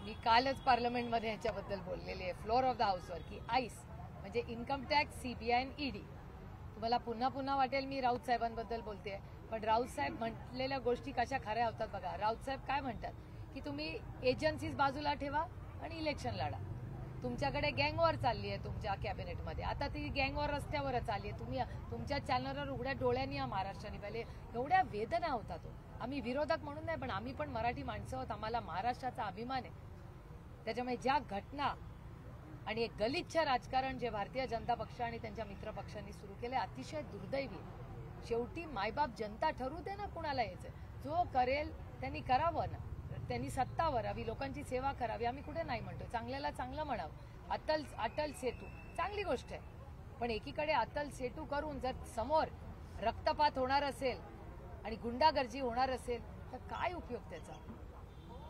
मी कालच पार्लमेंटमध्ये ह्याच्याबद्दल बोललेली आहे फ्लोअर ऑफ द हाऊसवर की आईस म्हणजे इन्कम टॅक्स, सीबीआय आणि ईडी. तुम्हाला पुन्हा पुन्हा वाटेल मी राऊत साहेबांबद्दल बोलते, पण राऊत साहेब म्हटलेल्या गोष्टी कशा खऱ्या होतात बघा. राऊत साहेब काय म्हणतात की तुम्ही एजन्सीज बाजूला ठेवा आणि इलेक्शन लढा. तुमच्याकडे गँगवॉर चालली आहे तुमच्या कॅबिनेटमध्ये, आता ती गँगवॉर रस्त्यावरच चालली आहे. तुम्ही तुमच्या चॅनलवर उघड्या डोळ्यांनी या महाराष्ट्राने पाहिले, एवढ्या वेदना होतात. आम्ही विरोधक म्हणून नाही, पण आम्ही पण मराठी माणसं आहोत, आम्हाला महाराष्ट्राचा अभिमान आहे. त्याच्यामुळे ज्या घटना आणि एक गलिच्छ राजकारण जे भारतीय जनता पक्ष आणि त्यांच्या मित्र पक्षांनी सुरू केले अतिशय दुर्दैवी. शेवटी मायबाप जनता ठरवू दे ना कुणाला यायचं, जो करेल त्यांनी करावं ना, त्यांनी सत्ता वरावी, लोकांची सेवा करावी. आम्ही कुठे नाही म्हणतो, चांगल्याला चांगलं म्हणावं. अटल सेतू चांगली गोष्ट आहे, पण एकीकडे अटल सेतू करून जर समोर रक्तपात होणार असेल आणि गुंडागर्दी होणार असेल तर काय उपयोग त्याचा.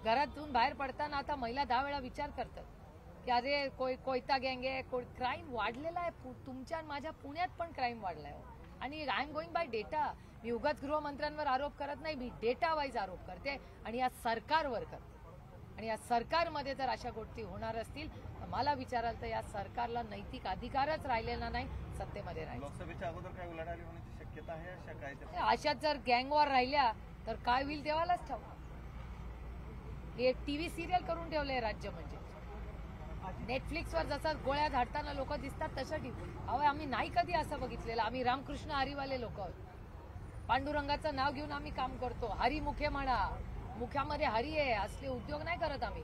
घरातून बाहेर पडताना आता महिला 10 वेळा विचार करतात की अरे कोयता गँग आहे, क्राईम वाढलेला आहे. तुमच्या माझ्या पुण्यात पण क्राईम वाढलाय. आणि I am going by data. मी उगाच गृहमंत्र्यांवर आरोप करत नाही, मी डेटा वाईज आरोप करते आणि या सरकारवर करते. आणि या सरकारमध्ये जर अशा गोष्टी होणार असतील तर मला विचाराल तर या सरकारला नैतिक अधिकारच राहिलेला नाही सत्तेमध्ये राहायचं. लोकसभेच्या अगोदर काय उलाढाली होण्याची शक्यता आहे अशा काय? अशात जर गँगवॉर राहिल्या तर काय होईल देवालाच ठाऊक. हे टीव्ही सिरियल करून ठेवलंय राज्य. म्हणजे नेटफ्लिक्सवर जसं गोळ्या झाडताना लोक दिसतात तसं टीव्ही. अहो आम्ही नाही कधी असं बघितलेलं. आम्ही रामकृष्ण हरीवाले लोक आहोत. पांडुरंगाचं नाव घेऊन आम्ही काम करतो. हरी मुखे म्हणा, मुख्यामध्ये हरी आहे, असले उद्योग नाही करत आम्ही.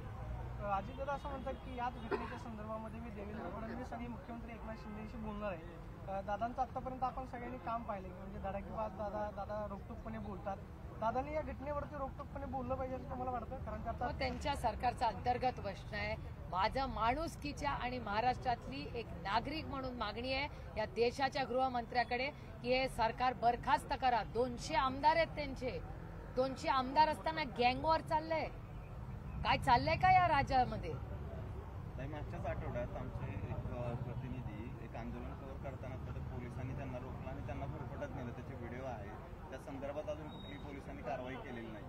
अजितदादा असं म्हणतात की याच घटनेच्या संदर्भामध्ये मी देवेंद्र फडणवीस आणि मुख्यमंत्री एकनाथ शिंदेशी बोलणार आहे. दादांचं आतापर्यंत आपण सगळ्यांनी काम पाहिलं, म्हणजे धडाकेबाज दादा रोखठोकपणे बोलतात. दादांनी या घटनेवरती रोखठोकपणे बोललं पाहिजे असं मला वाटतं, कारण की आता त्यांच्या सरकारचा अंतर्गत प्रश्न आहे. माझं माणुसकीच्या आणि महाराष्ट्रातली एक नागरिक म्हणून मागणी आहे या देशाच्या गृहमंत्र्याकडे की हे सरकार बरखास्त करा. 200 आमदार आहेत त्यांचे. 200 आमदार असताना गँगवॉर चाललंय. काय चाललंय का या राज्यामध्ये? मागच्याच आठवड्यात आमचे एक प्रतिनिधी एक आंदोलन करताना पोलिसांनी त्यांना रोखलं आणि त्यांना फरफटत नेलं. त्याचे व्हिडिओ आहे. त्या संदर्भात अजून कुठली पोलिसांनी कारवाई केलेली नाही,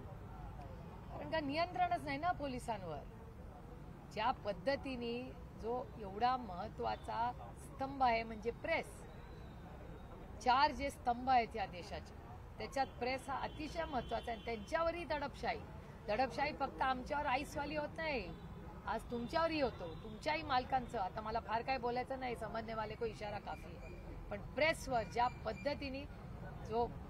कारण का नियंत्रणच नाही ना पोलिसांवर. ज्या पद्धतीने जो एवढा महत्वाचा स्तंभ आहे म्हणजे प्रेस, 4 जे स्तंभ आहेत या देशाचे त्याच्यात प्रेस हा अतिशय महत्वाचा आहे. त्यांच्यावरही दडपशाही फक्त आमच्यावर आईसवाली होत नाही, आज तुमच्यावरही होतो, तुमच्याही मालकांचं. आता मला फार काय बोलायचं नाही, समजणे वाले को इशारा काफी आहे. पण प्रेसवर ज्या पद्धतीने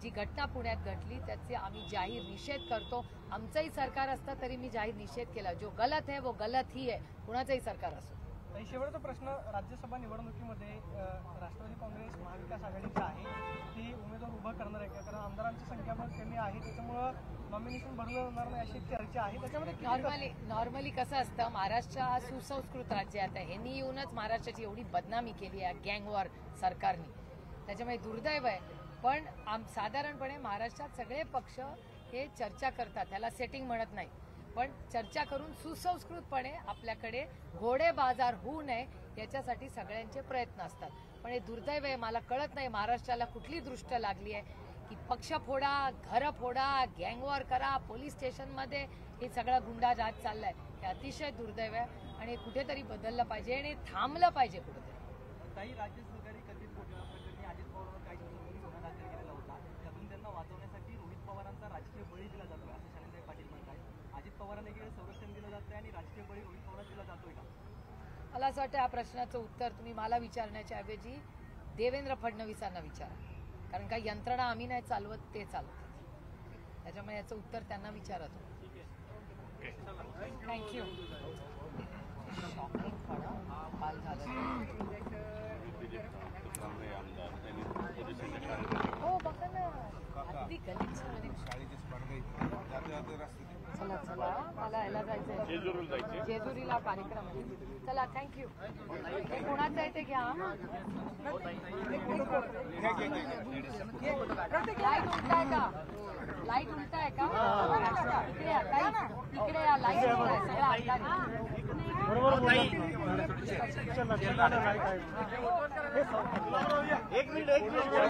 जी घटना पुण्यात घडली त्याचे आम्ही जाहीर निषेध करतो. आमचंही सरकार असतं तरी मी जाहीर निषेध केला. जो गलत है वो गलत ही है, कुणाचंही सरकार असो. शेवटचा प्रश्न, राज्यसभा निवडणुकीमध्ये राष्ट्रवादी काँग्रेस महाविकास आघाडीचा आहे ती उमेदवार उभा करणार आहे का? कारण आमदारांची संख्या पण कमी आहे, त्याच्यामुळं नॉमिनेशन भरलं जाणार नाही अशी चर्चा आहे. त्याच्यामध्ये नॉर्मली कसं असतं, महाराष्ट्र हा सुसंस्कृत राज्य आहे. ह्यांनी येऊनच महाराष्ट्राची एवढी बदनामी केली आहे गँगवॉर सरकारने, त्याच्यामुळे दुर्दैव आहे. पण साधारणपणे महाराष्ट्रात सगळे पक्ष हे चर्चा करतात, त्याला सेटिंग म्हणत नाही, पण चर्चा करून सुसंस्कृतपणे आपल्याकडे घोडे बाजार होऊ नये याच्यासाठी सगळ्यांचे प्रयत्न असतात. पण हे दुर्दैव आहे, मला कळत नाही महाराष्ट्राला कुठली दृष्ट लागली आहे की पक्ष फोडा, घरं फोडा, गँगवॉर करा, पोलीस स्टेशनमध्ये हे सगळा गुंडा राज चाललाय. हे अतिशय दुर्दैव आहे आणि कुठेतरी बदललं पाहिजे आणि थांबलं पाहिजे कुठेतरी. काही राज्य सरकारी कथित प्रकरणी अजित पवारांवर काही दिवसांपूर्वी गुन्हा दाखल केलेला होता, त्यातून त्यांना वाचवण्यासाठी रोहित पवारांचा राजकीय बळी दिला जातोय असं शालिनीताई पाटील म्हणतात. अजित पवारांना एकीकडे संरक्षण दिलं जातंय आणि राजकीय बळी रोहित पवारांना दिला जातोय का? मला असं वाटतं या प्रश्नाचं उत्तर तुम्ही मला विचारण्याच्या ऐवजी देवेंद्र फडणवीसांना विचारा, कारण काही यंत्रणा आम्ही नाही चालवत, ते चालवतात. त्याच्यामुळे याचं उत्तर त्यांना विचारा तुम्ही. थँक्यू. हो बघा ना, अगदी गलिच्छ. चला चला, मला याला जायचंय, जेजुरीला कार्यक्रम आहे. चला थँक्यू. हे कोणाचं आहे ते घ्या. लाईट उलटाय का? लाईट उलटाय का? इकडे या ताई, इकडे या. लाईट सगळा एक मिनिट